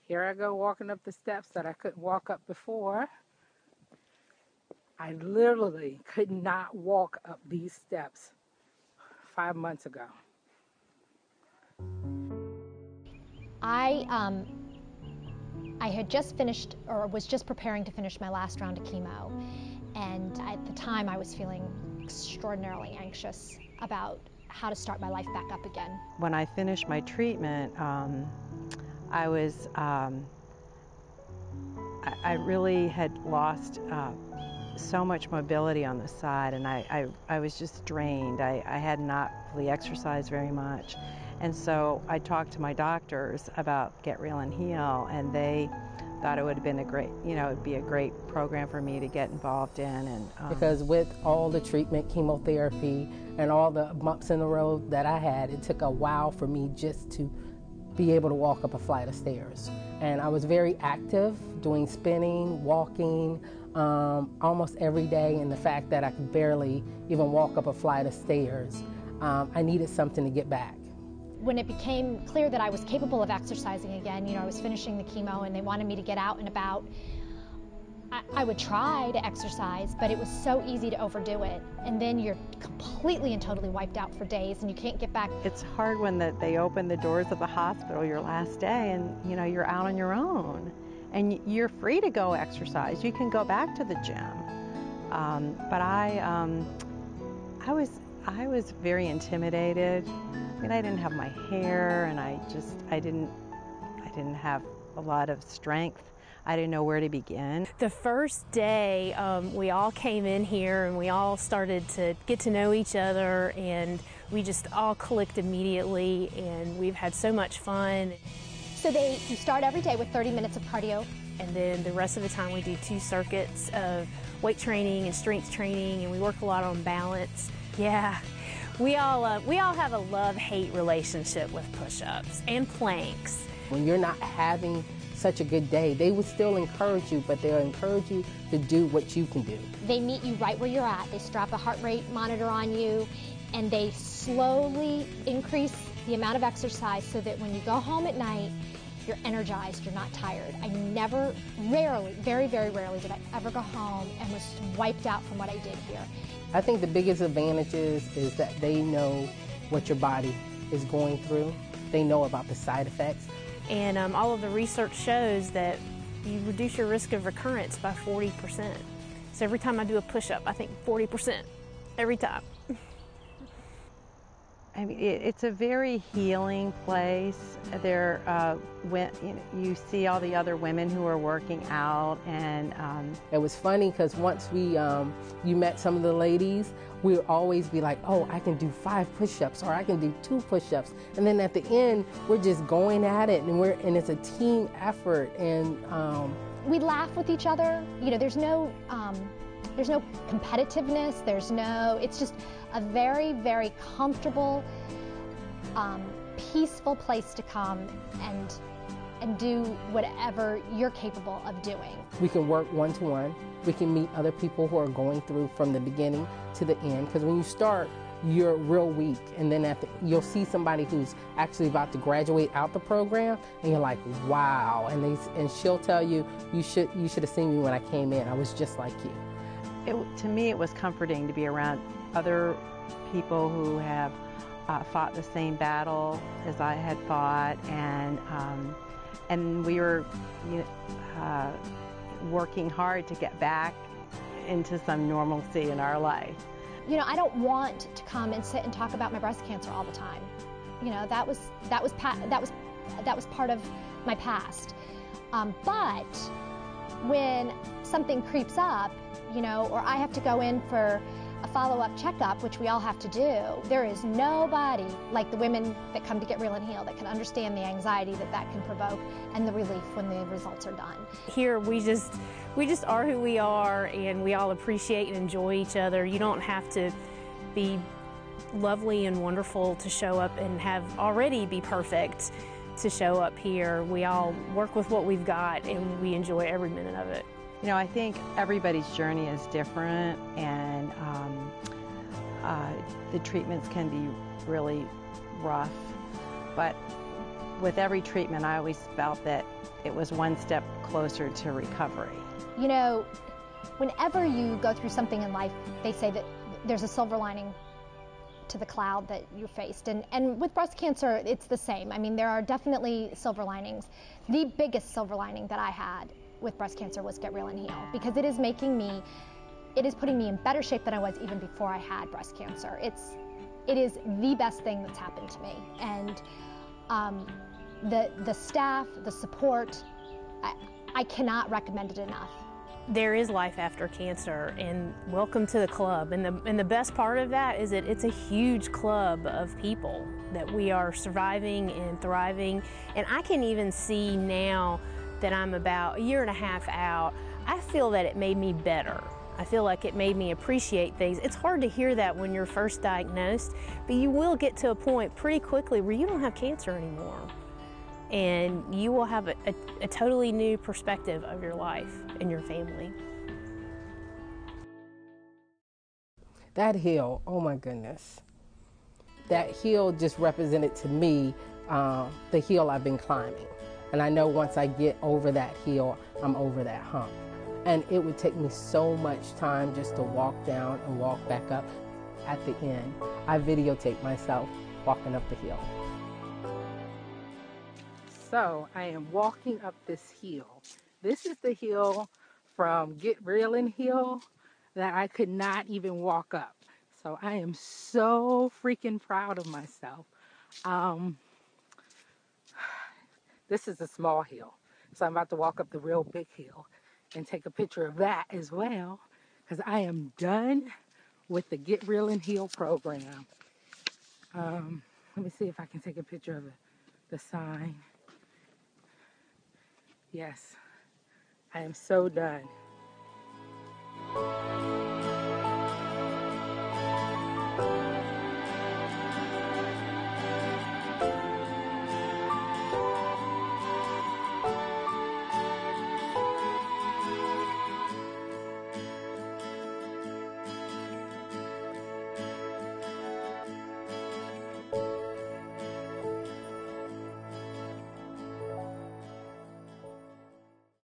Here I go walking up the steps that I couldn't walk up before. I literally could not walk up these steps 5 months ago. I had just finished, or was just preparing to finish my last round of chemo, and at the time I was feeling extraordinarily anxious about how to start my life back up again. When I finished my treatment, I really had lost so much mobility on the side, and I was just drained. I had not really exercised very much. And so I talked to my doctors about Get Real and Heal, and they thought it would have been a great, it'd be a great program for me to get involved in. And because with all the treatment, chemotherapy, and all the bumps in the road that I had, it took a while for me just to be able to walk up a flight of stairs. And I was very active, doing spinning, walking, almost every day, and the fact that I could barely even walk up a flight of stairs, I needed something to get back. When it became clear that I was capable of exercising again, I was finishing the chemo and they wanted me to get out and about, I would try to exercise, but it was so easy to overdo it. And then you're completely and totally wiped out for days and you can't get back. It's hard when they open the doors of the hospital your last day and, you're out on your own. And you're free to go exercise. You can go back to the gym. But I was very intimidated. I didn't have my hair, and I didn't have a lot of strength. I didn't know where to begin. The first day, we all came in here and we all started to get to know each other, and we just all clicked immediately, and we've had so much fun. So you start every day with 30 minutes of cardio. And then the rest of the time we do 2 circuits of weight training and strength training, and we work a lot on balance. Yeah, we all have a love-hate relationship with push-ups and planks. When you're not having such a good day, they would still encourage you, but they'll encourage you to do what you can do. They meet you right where you're at. They strap a heart rate monitor on you, and they slowly increase the amount of exercise so that when you go home at night, you're energized, you're not tired. Rarely, very, very rarely did I ever go home and was wiped out from what I did here. I think the biggest advantage is that they know what your body is going through. They know about the side effects. And all of the research shows that you reduce your risk of recurrence by 40%. So every time I do a push-up, I think 40%, every time. It's a very healing place. You see all the other women who are working out, and it was funny because once you met some of the ladies, we would always be like, oh, I can do 5 push-ups, or I can do 2 push-ups, and then at the end we're just going at it, and it's a team effort, and we laugh with each other. There's no competitiveness. It's just a very, very comfortable, peaceful place to come and do whatever you're capable of doing. We can work one-to-one. We can meet other people who are going through from the beginning to the end, because when you start, you're real weak, and then you'll see somebody who's actually about to graduate out the program, and you're like, wow, and she'll tell you, you should have seen me when I came in. I was just like you. To me, it was comforting to be around other people who have fought the same battle as I had fought, and we were working hard to get back into some normalcy in our life. I don't want to come and sit and talk about my breast cancer all the time. That was part of my past. But when something creeps up, or I have to go in for a follow-up checkup, which we all have to do, there is nobody like the women that come to Get Real and Heal that can understand the anxiety that can provoke and the relief when the results are done. Here we just are who we are, and we all appreciate and enjoy each other. You don't have to be lovely and wonderful to show up and already be perfect to show up here. We all work with what we've got, and we enjoy every minute of it. I think everybody's journey is different, and the treatments can be really rough, but with every treatment, I always felt that it was one step closer to recovery. You know, whenever you go through something in life, they say that there's a silver lining to the cloud that you faced. And with breast cancer, it's the same. I mean, there are definitely silver linings. The biggest silver lining that I had with breast cancer was Get Real and Heal, because it is putting me in better shape than I was even before I had breast cancer. It is the best thing that's happened to me. And the staff, the support, I cannot recommend it enough. There is life after cancer, and welcome to the club. And the best part of that is that it's a huge club of people that we are surviving and thriving. And I can even see now that I'm about a year and a half out, I feel that it made me better. I feel like it made me appreciate things. It's hard to hear that when you're first diagnosed, but you will get to a point pretty quickly where you don't have cancer anymore. And you will have a totally new perspective of your life and your family. That hill, oh my goodness. That hill just represented to me the hill I've been climbing. And I know once I get over that hill, I'm over that hump. And it would take me so much time just to walk down and walk back up. At the end, I videotaped myself walking up the hill. So I am walking up this hill. This is the hill from Get Real and Heal that I could not even walk up. So I am so freaking proud of myself. This is a small hill. So I'm about to walk up the real big hill and take a picture of that as well, because I am done with the Get Real and Heal program. Let me see if I can take a picture of the sign. Yes, I am so done.